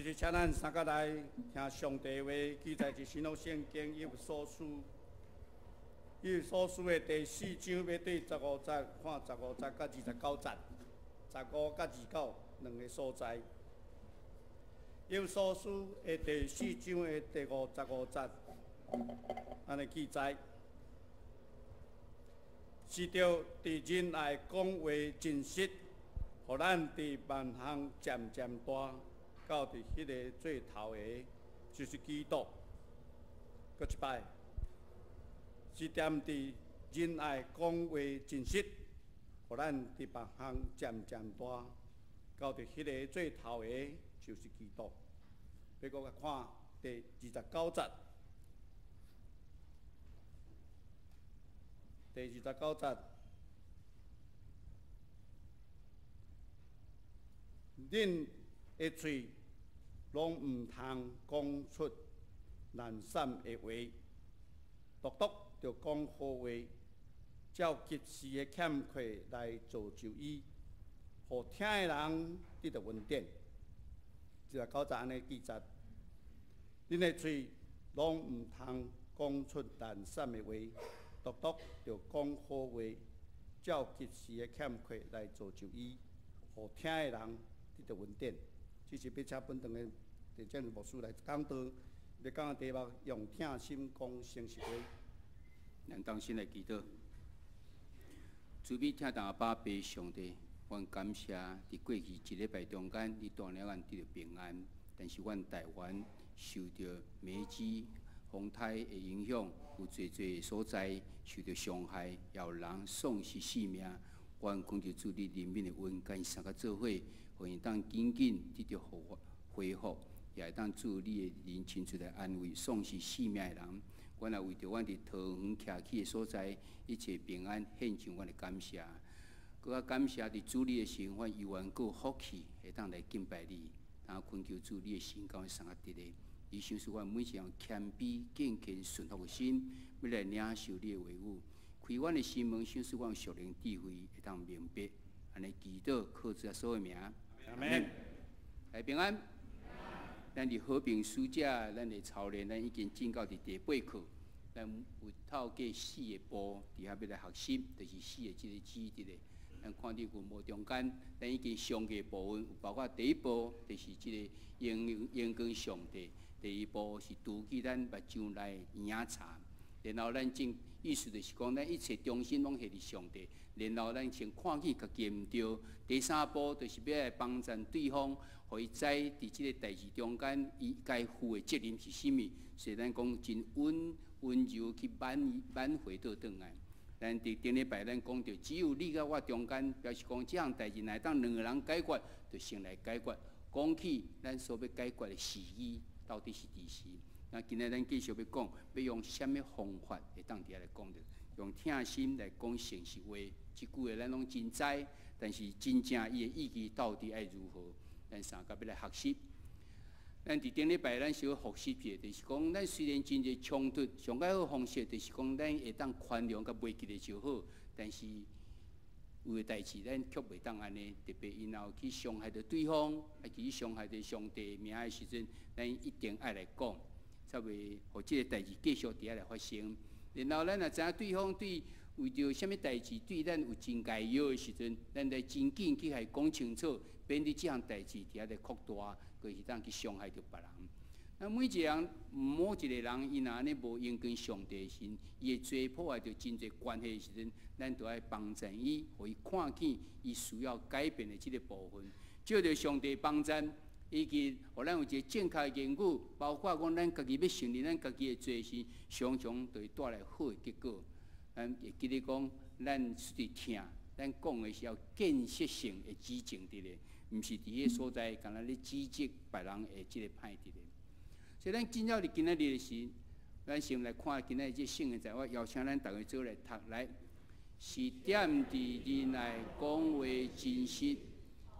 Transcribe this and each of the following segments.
就是请咱三个来听上帝话，记载在新约圣经以弗所书，以弗所书的第4章要对15节，看15节到29节，15到29两个所在。以弗所书的第4章的第15节，安尼记载。 是着伫仁爱讲话真实，互咱伫万行渐渐大，到伫迄个最头的，就是基督。搁一摆，是踮伫仁爱讲话真实，互咱伫万行渐渐大，到伫迄个最头的，就是基督。要搁甲看第29节。 第29节，恁的嘴拢毋通讲出难散的话，独独着讲好话，照及时的欠缺来造就伊，互听的人得到恩典。29节安尼记载，恁的嘴拢毋通讲出难散的话。 独独着讲好话，照及时的欠缺来造就伊，互听的人得到恩典。这是要请本堂的地政牧师来讲道，要讲的题目用听心讲诚实话。咱当先来祈祷，主必听当阿爸爸上帝，阮感谢伫过去一礼拜中间，你带领阮得到平安，但是阮台湾受到梅子。 风台的影响，有侪侪所在受到伤害，也有人丧失性命。阮恳求主你怜悯的恩，甲因三个做伙，互因当紧紧得到恢复，也会当助你的人亲出来安慰丧失性命的人。阮也为着阮伫桃园徛起的所在一切平安，献上阮的感谢。搁较感谢伫主你的时，阮犹原够福气，会当来敬拜你。然后恳求主你的神，甲阮三个得的。 伊想使阮每一样谦卑、敬虔、顺服的心，要来领受你的话语，开阮的心门，想使阮属灵智慧会当明白。安尼祈祷，靠主所有名。阿门。来平安。咱伫和平书者，咱的操练，咱已经进到伫第8课。咱有透过4个步，伫遐要来学习，就是4个即个指的咧。咱看伫云幕中间，咱已经上个部分，有包括第一步，就是即个应跟上帝。 第二步是除去咱目睭内影查，然后咱正意思就是讲，咱一切中心拢系伫上帝，然后咱先看起家己毋对。第三步就是要来帮助对方，互伊知伫即个代志中间，伊该负的责任是甚物，所以咱讲真温柔去挽回倒转来。咱伫顶礼拜咱讲到，只有你甲我中间，表示讲即项代志乃当两个人解决，就先来解决。讲起咱所要解决的事宜。 到底是伫时？那今日咱继续要讲，要用什么方法会当伫遐来讲着？用听心来讲诚实话，即句话咱拢真知，但是真正伊的意义到底爱如何？咱三个要来学习。咱伫顶礼拜咱小复习者，就是讲，咱虽然真侪冲突，上较好方式就是讲，咱会当宽容甲袂记得就好，但是。 有诶代志，咱却袂当安尼，特别因后去伤害着对方，啊去伤害着上帝名诶时阵，咱一定爱来讲，才袂互即个代志继续伫遐来发生。然后咱若知影对方对为着什物代志对咱有真解药诶时阵，咱来真紧去甲讲清楚，免伫即项代志伫遐来扩大，佮是当去伤害着别人。 那每一个人，某一个人，伊若安尼无应跟上帝心，伊会做破坏着真侪关系的时阵，咱都要帮助伊，互伊看见伊需要改变的即个部分。借着上帝帮助，以及互咱有一个正确的言语，包括讲咱家己要承认咱家己的罪行，常常就会带来好的结果。咱会记得讲，咱是伫听，咱讲的是要建设性的指正的咧，毋是伫迄所在，干那咧指责别人的即个歹的咧。 所以，咱今朝伫今仔日的时，咱先来看今仔日即圣的在，我邀请咱大家做来读来，是点伫仁爱讲话真实，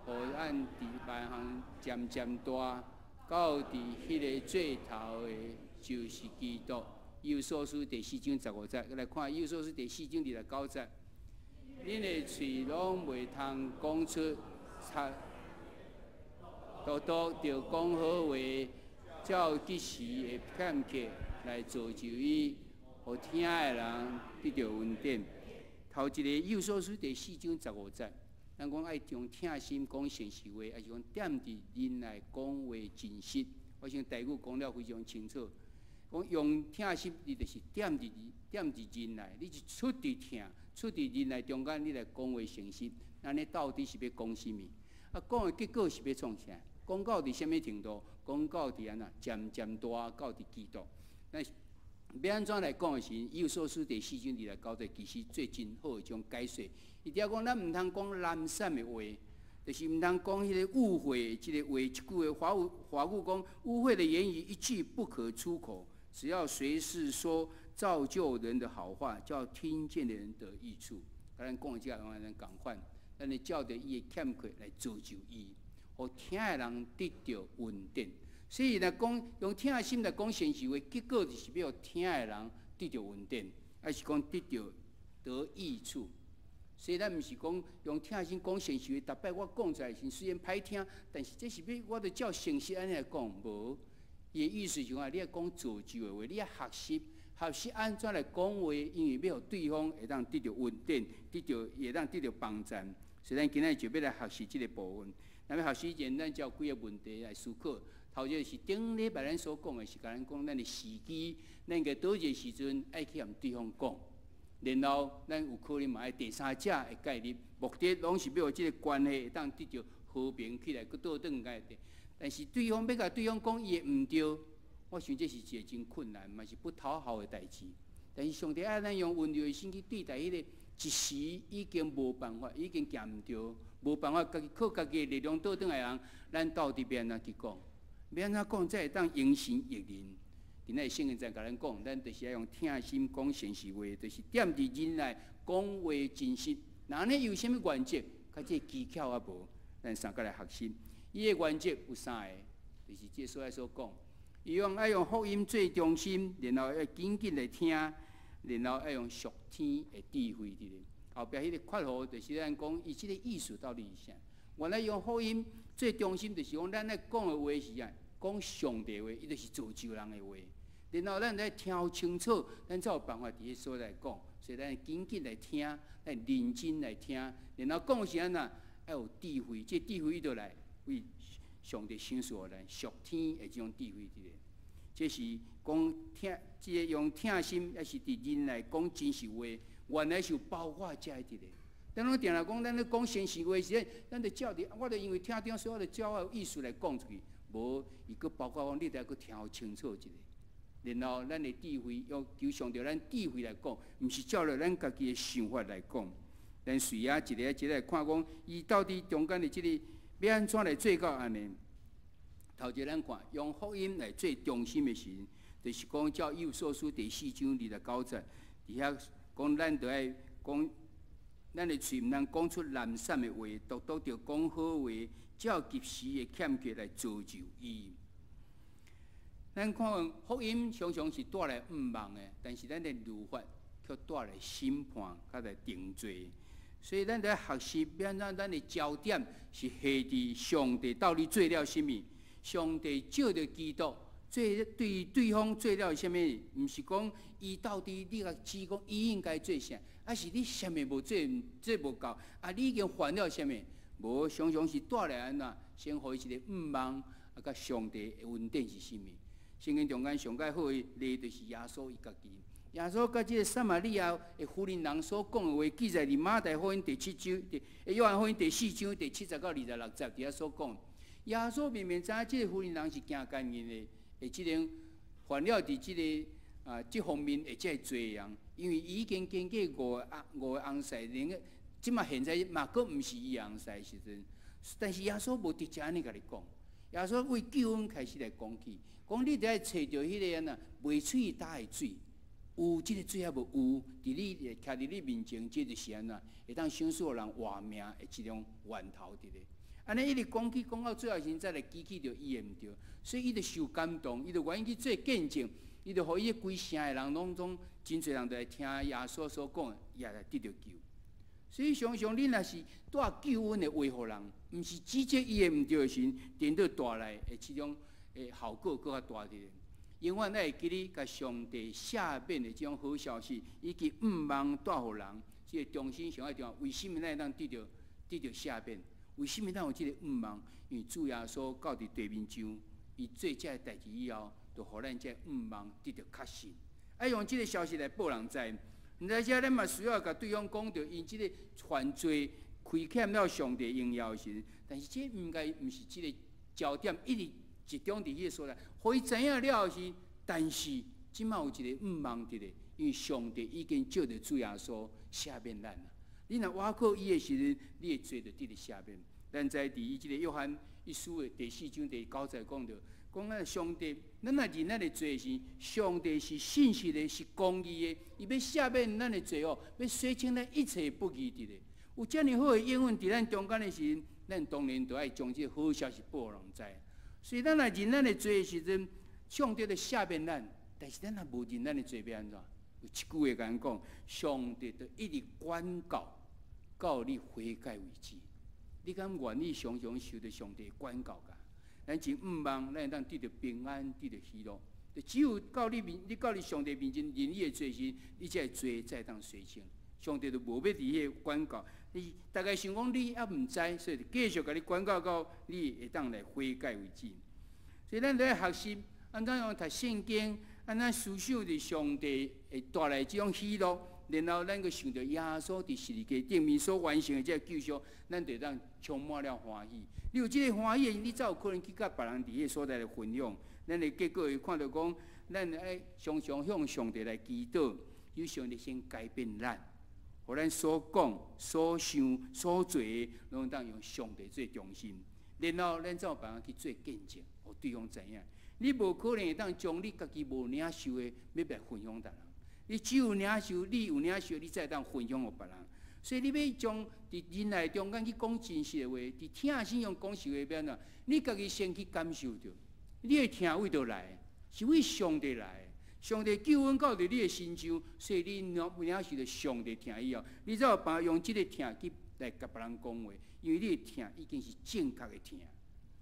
互咱伫万行渐渐大，到伫迄个最头的，就是基督。以弗所书第4章15节，来看以弗所书第4章29节，恁的嘴拢袂通讲出独独着讲好话，照即时的欠缺来造就伊，互听的人得到恩典。头一个幼所书第4章15节，咱讲爱用听心讲诚实话，还是讲点伫人来讲话真实。我想台语讲了非常清楚，讲用听心，你就是点伫人来，你是出伫听，出伫人来中间，你来讲话诚实。那你到底是要讲什么？啊，讲的结果是要创啥？讲到伫什么程度？讲到伫安那渐渐大，到伫基督。那要安怎来讲的时，以弗所书第4章2-9节，其实最真好一种解说。伊条讲，咱毋通讲懒散的话，就是毋通讲迄个误会，即个话一句话华语讲污秽的言语一句不可出口，只要随时说造就人的好话，叫听见的人得益处。甲咱讲的即个咱共款，咱会照着伊的欠缺来造就伊，互听的人得到恩典。所以来讲，用听的心来讲诚实话，结果就是要听的人得到恩典，还是讲得益处。所以咱毋是讲用听的心讲诚实话，逐摆我讲出来时虽然歹听，但是这是要我着照诚实安尼来讲，无。伊的意思是讲，你要讲造就的话，你要学习安怎来讲话，因为要互对方会当得到恩典，会当得到帮助。所以咱今仔就要来学习这个部分。那么学习前，咱就有几个问题来思考。头一个是顶礼拜咱所讲的是，甲咱讲咱的时机，咱个倒一个时阵爱去向对方讲，然后咱有可能嘛爱第三者的介入，目的拢是要即个关系会当得到和平起来，佮倒转来的。但是对方要甲对方讲伊的毋对，我想这是一个真困难，嘛是不讨好的代志。但是上帝爱咱用温柔的心去对待迄个一时已经无办法，已经行毋对，无办法靠家己的力量倒转来的人，咱到底要安怎去讲？要安怎讲才会当迎神益人？今仔圣经在甲咱讲，咱就是要用听心讲诚实话，就是点伫人来讲话真实。那安尼有啥物原则？甲这技巧啊无？咱三个来学习。伊的原则有三个，就是这所讲，伊爱用福音做中心，然后要紧紧来听，然后要用属天的智慧伫咧。后壁迄个括号就是咱讲伊即个意思到底是啥？原来用福音做中心，就是讲咱咧讲的话是啥？讲上帝的话，伊就是造就人的话。然后咱来听清楚，咱才有办法伫迄所来讲。所以咱紧紧来听，咱认真来听，然后讲是安那要有智慧，这智慧伊就来为上帝赏赐咱属天的这种智慧伫咧。这是讲听，即个用听心，也是伫人来讲真实话，原来是有包括遮伫咧。咱拢定来讲，咱咧讲真实话时，咱着照伫，我着因为听着，所以我着照我意思来讲出去。无，伊佫包括讲，你得佫听清楚一下。然后，咱的智慧要求上着咱智慧来讲，毋是照着咱家己的想法来讲。咱随啊一个来看讲，伊到底中间的即个要安怎来做到安尼？头一咱看，用福音来做中心的时，就是讲照以弗所书第4章2-9节，伫遐讲咱着爱讲，咱的喙毋通讲出懒散的话，独独着讲好话。照及时的欠缺来造就伊。咱看福音常常是带来毋望的，但是咱的律法却带来审判，甲来定罪。所以咱在学习，要安怎咱的焦点是下伫上帝到底做了甚物？上帝照着基督做对方做了甚物？毋是讲伊到底你甲指讲伊应该做啥，还是你啥物无做无够？啊，你已经犯了啥物？无常常是带来安那，先互伊一个毋望，啊，甲上帝的恩典是甚物？圣经中间上介好的例就是耶稣伊家己。耶稣甲即个撒玛利亚的妇人人所讲的话，记载伫马太福音第7章、约翰福音第4章第70-26节，伫遐所讲。耶稣明明知影即个妇人人是行奸淫的，即个犯了伫即个即方面的即个罪人，因为伊已经经过五个翁婿，即嘛现在嘛佫毋是伊翁婿时阵，但是耶稣无直接安尼甲你讲，耶稣为救恩开始来讲起，讲你得爱找着迄个呐袂喙打的水，有即个水也无有，伫你徛伫你面前，即就是安那会当享受人活命的即种源头伫咧。安尼一直讲起讲到最后时，再来记起着伊的毋对，所以伊就受感动，伊就愿意去做见证，伊就互伊规城的人拢总真侪人都来听耶稣所讲的，也来得着救。所以常常恁若是带救恩的话互人，毋是指责伊的毋对的时，颠倒带来的这种效果更较大点。永远会记你甲上帝赦免的这种好消息，以及毋忘带互人，这个中心上爱重要。为什么咱会当得到赦免？为什么咱有这个毋忘？因为主耶稣到伫地面上，伊做这个代志以后，就互咱这毋忘得到确信。爱用这个消息来报人知。毋知遮咱嘛需要甲对方讲着，因这个犯罪亏欠了上帝荣耀时，但是这毋是这个焦点，一直集中伫迄个所在。互伊知影了是，但是即马有一个毋忘伫咧，因为上帝已经借着主耶稣赦免咱啦。你若挖靠伊的时阵，你的罪就得赦免。咱在伫伊即个约翰一书的第4章第9节讲着，讲咱上帝，咱若认咱的罪时，上帝是信实的，是公义的，伊要赦免咱的罪恶，要洗清咱一切不义的咧。有遮尔好的应允伫咱中间的时阵，咱当然就爱将这好消息报人知。所以咱若认咱的罪的时阵，上帝就赦免咱；但是咱若无认咱的罪，要安怎？有一句话甲咱讲，上帝就一直管教，到你悔改为止。你敢愿意常常受到上帝管教噶？咱真毋忘，咱会当得到平安，得到喜乐。就只有到你到你上帝面前认你的罪时，你才会罪才当洗清。上帝就无要伫迄个管教。你大概想讲你还毋知，所以就继续甲你管教到你会当来悔改为止。所以咱都要学习，安怎样读圣经，安怎思想伫上帝会带来这种喜乐。然后咱阁想到耶稣伫十字架顶面所完成的这个救赎，咱就当充满了欢喜。你有这个欢喜，你才有可能去甲别人伫迄所在来分享。咱的结果会看到讲，咱爱常常向上帝来祈祷，有上帝先改变咱，互咱所讲、所想、所做的，拢当用上帝做中心。然后咱才有办法去做见证，互对方知影。你无可能会当将你家己无领受的，要来分享别人。你只有领受，你有领受，你才当分享给别人。所以你要将伫人来中间去讲真实的话，伫听的时用讲实话要安怎？你家己先去感受着，你的听为倒来，是为上帝来。上帝救恩到伫你的身上，所以你领受着上帝听以后，你才有办法用这个听去来甲别人讲话，因为你的听已经是正确的听，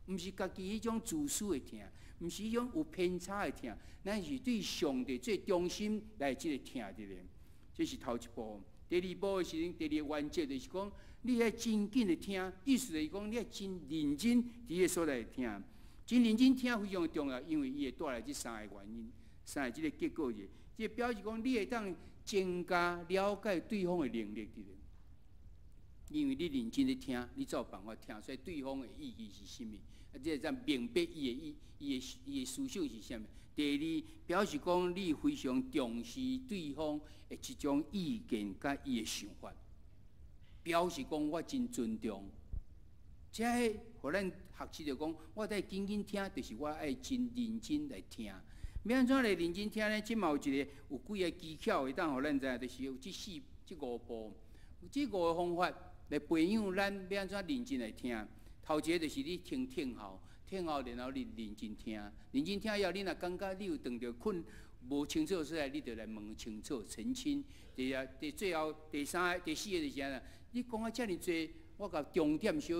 毋是家己迄种自私的听。毋是迄种有偏差的听，咱是对上帝最忠心来即个听的咧。这是头一步。第二步的时阵，第二个原则就是讲，你要真紧的听，意思就是讲，你要真认真伫个所在听，真认真听非常重要，因为伊会带来这三个原因，三个即个结果嘅。即个表示讲，你会当增加了解对方的能力伫咧。因为你认真的听，你才有办法听出来对方的意义是甚物。即个明白伊的思想是啥物。第二，表示讲你非常重视对方的一种意见甲伊的想法，表示讲我真尊重。即个互咱学习着讲，我在紧紧听，就是我爱真认真来听。要安怎来认真听呢？即嘛有一个有几个技巧会当互咱知影，就是有这5步，有这5个方法来培养咱要安怎认真来听。头一个就是你听候，然后你认真听，认真听以后，你若感觉你有碰到困无清楚的所在，你就来问清楚澄清。最后第4个就是安怎？你讲啊遮尔济，我甲重点小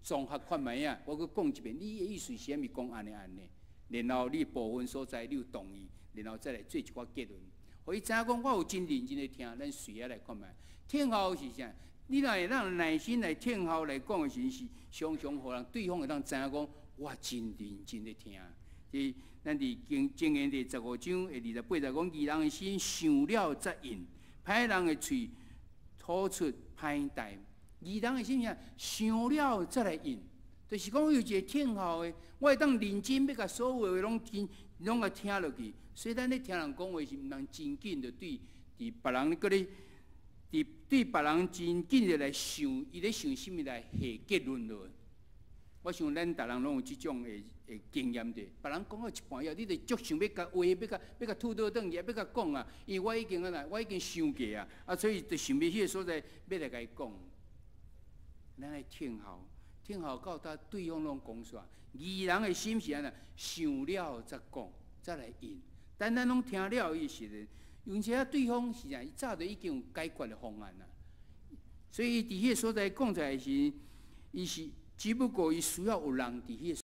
综合看卖啊，我佮讲一遍，你的意思是啥物？讲安尼，然后你部分所在你有同意，然后再来做一寡结论。互伊知影讲我有真认真的听，咱随下来看卖。听候是啥？你若会当耐心来听候来讲的时，是常常互人对方会当知影讲，我真认真的听。即咱伫箴言第15章的28节讲，义人的心想了则应，歹人的喙吐出歹代。义人的心啥？想了则来应，就是讲有一个听候的，我会当认真要甲所有的拢甲听落去。所以咱咧听人讲话是毋通真紧的对别人搁咧。对别人真紧的来想，伊咧想啥物来下结论落。我想咱逐人拢有即种的经验的。别人讲到一半以后，你就足想要甲话要甲吐倒转去，要甲讲啊。因为我已经想过啊，所以就想要迄个所在要来甲伊讲。咱来听候到达对方拢讲煞。义人的心是安怎？想了则讲，则来应。但咱拢听了伊时阵。而且对方是啥？伊早就已经有解决的方案啦。所以伫迄个所在讲出来是，伊是只不过伊需要有人伫迄个